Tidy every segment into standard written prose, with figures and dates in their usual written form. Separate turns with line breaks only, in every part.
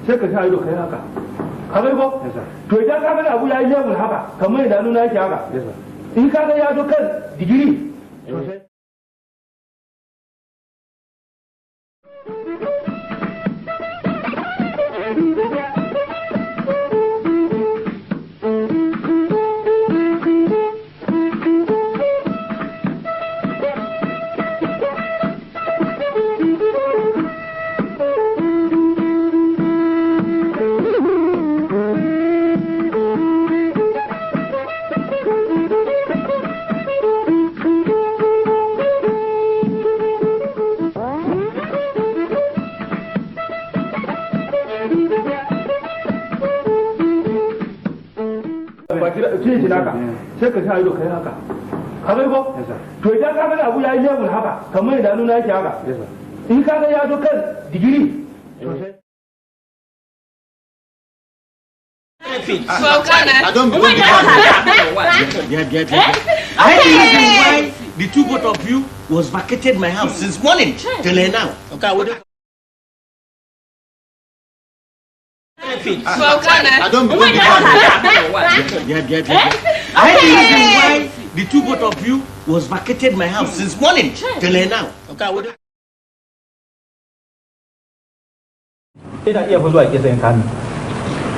sai ka sa ido kai haka ka bai ko to idan ka ga abu yayi level haka kamar idan nuna yake haka in ka ga ya zo kan digiri to sai sai ka sa ido kai haka ka bai ko to idan ka ga abu yayi level haka kamar idan nuna yake haka in ka ga ya zo kan digiri to sai
I don't believe it. I reason why the two both of you was vacated my house since morning till now. Okay, I don't believe it. I reason why the two both of you was vacated my house since morning till now. Okay,
ina iya fa zuwa ke sayan kanu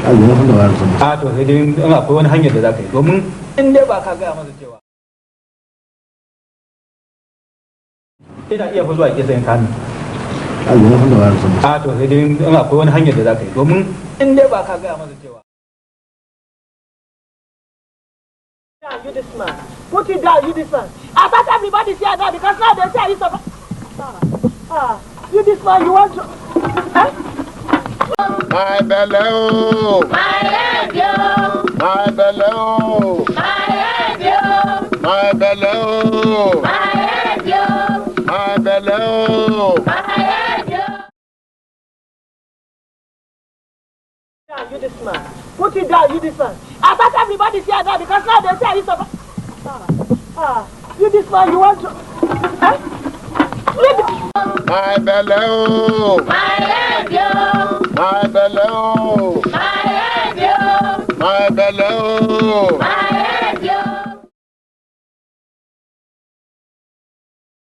a yi wani da wani
a to sai dai in akwai wani hanyar da za ka yi domin in dai ba ka gaya masa cewa ina iya fa zuwa ke sayan kanu
a yi wani da wani
a to sai dai in akwai wani hanyar da za ka yi domin in dai ba ka gaya masa cewa
you this man. Put it down, you this man. I thought everybody's here now because now they say it's a... you this man, you want to... Huh?
My belly,
My leg, yo.
my belly,
My leg, yo.
my belly,
My leg, yo.
my belly.
My leg, yo. You this man. Put it down, you this man. I thought everybody's here now because now they say it's a... you this man, you want to... Huh?
My belly,
My